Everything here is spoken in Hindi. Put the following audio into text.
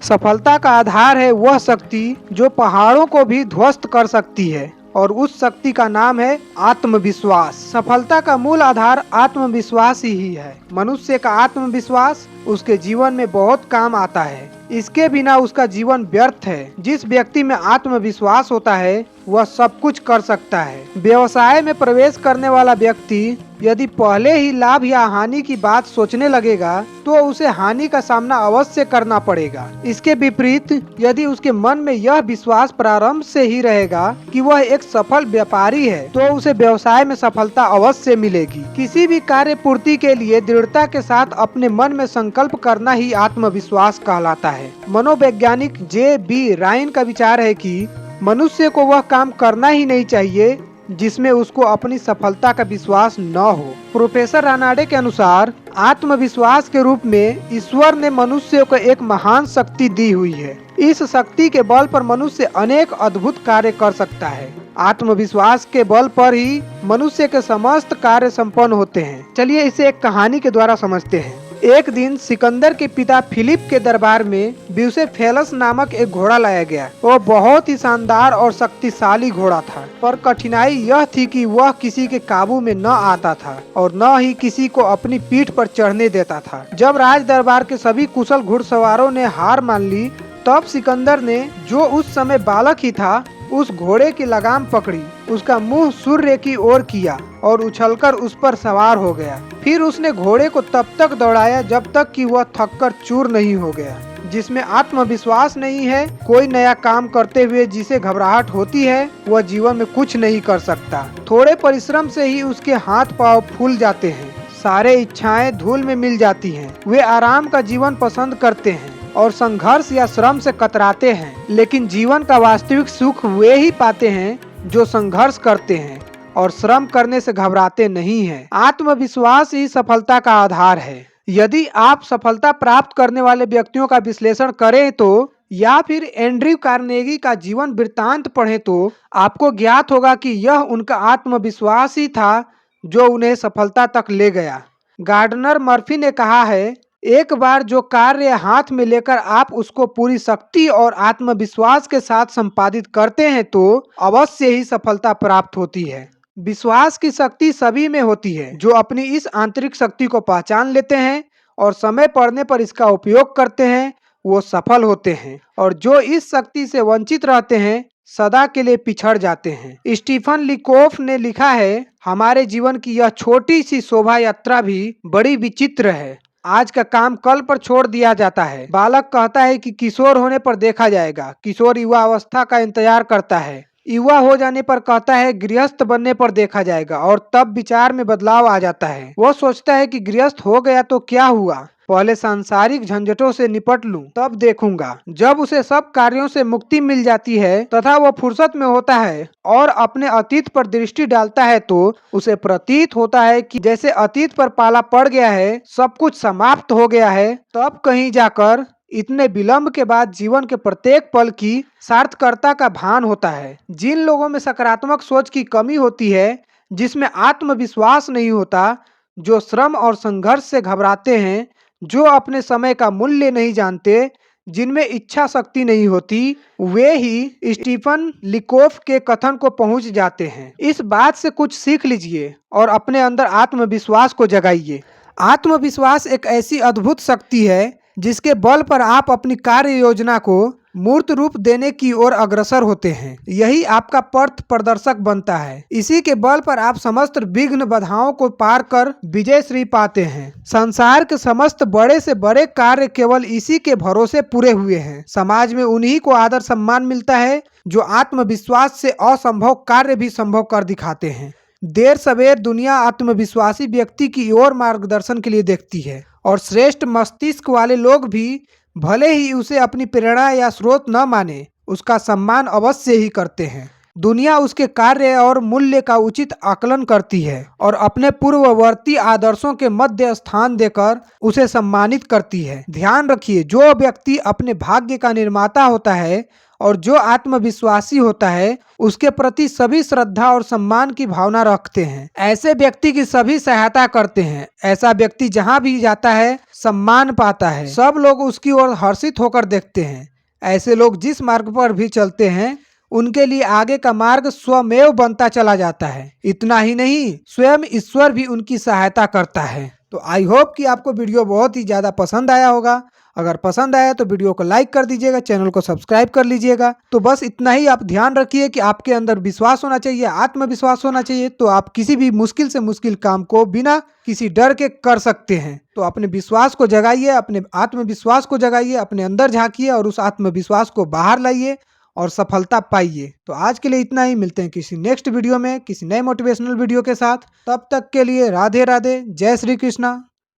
सफलता का आधार है वह शक्ति जो पहाड़ों को भी ध्वस्त कर सकती है और उस शक्ति का नाम है आत्मविश्वास। सफलता का मूल आधार आत्मविश्वास ही है। मनुष्य का आत्मविश्वास उसके जीवन में बहुत काम आता है। इसके बिना उसका जीवन व्यर्थ है। जिस व्यक्ति में आत्मविश्वास होता है वह सब कुछ कर सकता है। व्यवसाय में प्रवेश करने वाला व्यक्ति यदि पहले ही लाभ या हानि की बात सोचने लगेगा तो उसे हानि का सामना अवश्य करना पड़ेगा। इसके विपरीत यदि उसके मन में यह विश्वास प्रारंभ से ही रहेगा कि वह एक सफल व्यापारी है तो उसे व्यवसाय में सफलता अवश्य मिलेगी। किसी भी कार्य पूर्ति के लिए दृढ़ता के साथ अपने मन में संकल्प करना ही आत्मविश्वास कहलाता है। मनोवैज्ञानिक J.B. रायन का विचार है कि मनुष्य को वह काम करना ही नहीं चाहिए जिसमें उसको अपनी सफलता का विश्वास न हो। प्रोफेसर रानाडे के अनुसार आत्मविश्वास के रूप में ईश्वर ने मनुष्य को एक महान शक्ति दी हुई है। इस शक्ति के बल पर मनुष्य अनेक अद्भुत कार्य कर सकता है। आत्मविश्वास के बल पर ही मनुष्य के समस्त कार्य संपन्न होते हैं। चलिए इसे एक कहानी के द्वारा समझते हैं। एक दिन सिकंदर के पिता फिलिप के दरबार में ब्यूसेफेलस नामक एक घोड़ा लाया गया। वह बहुत ही शानदार और शक्तिशाली घोड़ा था, पर कठिनाई यह थी कि वह किसी के काबू में न आता था और न ही किसी को अपनी पीठ पर चढ़ने देता था। जब राज दरबार के सभी कुशल घुड़सवारों ने हार मान ली तब सिकंदर ने, जो उस समय बालक ही था, उस घोड़े की लगाम पकड़ी, उसका मुंह सूर्य की ओर किया और उछलकर उस पर सवार हो गया। फिर उसने घोड़े को तब तक दौड़ाया जब तक कि वह थककर चूर नहीं हो गया। जिसमें आत्मविश्वास नहीं है, कोई नया काम करते हुए जिसे घबराहट होती है, वह जीवन में कुछ नहीं कर सकता। थोड़े परिश्रम से ही उसके हाथ पांव फूल जाते हैं, सारे इच्छाएं धूल में मिल जाती हैं। वे आराम का जीवन पसंद करते हैं और संघर्ष या श्रम से कतराते हैं, लेकिन जीवन का वास्तविक सुख वे ही पाते हैं जो संघर्ष करते हैं और श्रम करने से घबराते नहीं हैं। आत्मविश्वास ही सफलता का आधार है। यदि आप सफलता प्राप्त करने वाले व्यक्तियों का विश्लेषण करें तो या फिर एंड्रयू कार्नेगी का जीवन वृत्तांत पढ़ें तो आपको ज्ञात होगा कि यह उनका आत्मविश्वास ही था जो उन्हें सफलता तक ले गया। गार्डनर मर्फी ने कहा है, एक बार जो कार्य हाथ में लेकर आप उसको पूरी शक्ति और आत्मविश्वास के साथ संपादित करते हैं तो अवश्य ही सफलता प्राप्त होती है। विश्वास की शक्ति सभी में होती है। जो अपनी इस आंतरिक शक्ति को पहचान लेते हैं और समय पड़ने पर इसका उपयोग करते हैं वो सफल होते हैं, और जो इस शक्ति से वंचित रहते हैं सदा के लिए पिछड़ जाते हैं। स्टीफन लिकोफ ने लिखा है, हमारे जीवन की यह छोटी सी शोभा यात्रा भी बड़ी विचित्र है। आज का काम कल पर छोड़ दिया जाता है। बालक कहता है कि किशोर होने पर देखा जाएगा। किशोर युवा अवस्था का इंतजार करता है। युवा हो जाने पर कहता है गृहस्थ बनने पर देखा जाएगा, और तब विचार में बदलाव आ जाता है। वह सोचता है कि गृहस्थ हो गया तो क्या हुआ, पहले सांसारिक झंझटों से निपट लूं, तब देखूंगा। जब उसे सब कार्यों से मुक्ति मिल जाती है तथा वह फुर्सत में होता है और अपने अतीत पर दृष्टि डालता है तो उसे प्रतीत होता है कि जैसे अतीत पर पाला पड़ गया है, सब कुछ समाप्त हो गया है। तब कहीं जाकर इतने विलंब के बाद जीवन के प्रत्येक पल की सार्थकता का भान होता है। जिन लोगों में सकारात्मक सोच की कमी होती है, जिसमें आत्मविश्वास नहीं होता, जो श्रम और संघर्ष से घबराते हैं, जो अपने समय का मूल्य नहीं जानते, जिनमें इच्छा शक्ति नहीं होती, वे ही स्टीफन लिकोफ के कथन को पहुंच जाते हैं। इस बात से कुछ सीख लीजिए और अपने अंदर आत्मविश्वास को जगाइए। आत्मविश्वास एक ऐसी अद्भुत शक्ति है जिसके बल पर आप अपनी कार्य योजना को मूर्त रूप देने की ओर अग्रसर होते हैं। यही आपका पथ प्रदर्शक बनता है। इसी के बल पर आप समस्त विघ्न बाधाओं को पार कर विजय श्री पाते हैं। संसार के समस्त बड़े से बड़े कार्य केवल इसी के भरोसे पूरे हुए हैं। समाज में उन्हीं को आदर सम्मान मिलता है जो आत्मविश्वास से असंभव कार्य भी संभव कर दिखाते हैं। देर सवेर दुनिया आत्मविश्वासी व्यक्ति की ओर मार्गदर्शन के लिए देखती है, और श्रेष्ठ मस्तिष्क वाले लोग भी भले ही उसे अपनी प्रेरणा या स्रोत न माने, उसका सम्मान अवश्य ही करते हैं। दुनिया उसके कार्य और मूल्य का उचित आकलन करती है और अपने पूर्ववर्ती आदर्शों के मध्य स्थान देकर उसे सम्मानित करती है। ध्यान रखिए, जो व्यक्ति अपने भाग्य का निर्माता होता है और जो आत्मविश्वासी होता है उसके प्रति सभी श्रद्धा और सम्मान की भावना रखते हैं। ऐसे व्यक्ति की सभी सहायता करते हैं। ऐसा व्यक्ति जहां भी जाता है सम्मान पाता है। सब लोग उसकी ओर हर्षित होकर देखते हैं। ऐसे लोग जिस मार्ग पर भी चलते हैं उनके लिए आगे का मार्ग स्वमेव बनता चला जाता है। इतना ही नहीं, स्वयं ईश्वर भी उनकी सहायता करता है। तो आई होप कि आपको वीडियो बहुत ही ज्यादा पसंद आया होगा। अगर पसंद आया तो वीडियो को लाइक कर दीजिएगा, चैनल को सब्सक्राइब कर लीजिएगा। तो बस इतना ही। आप ध्यान रखिए कि आपके अंदर विश्वास होना चाहिए, आत्मविश्वास होना चाहिए, तो आप किसी भी मुश्किल से मुश्किल काम को बिना किसी डर के कर सकते हैं। तो अपने विश्वास को जगाइए, अपने आत्मविश्वास को जगाइए, अपने अंदर झांकिए और उस आत्मविश्वास को बाहर लाइए और सफलता पाइए। तो आज के लिए इतना ही। मिलते हैं किसी नेक्स्ट वीडियो में किसी नए मोटिवेशनल वीडियो के साथ। तब तक के लिए राधे राधे, जय श्री कृष्णा।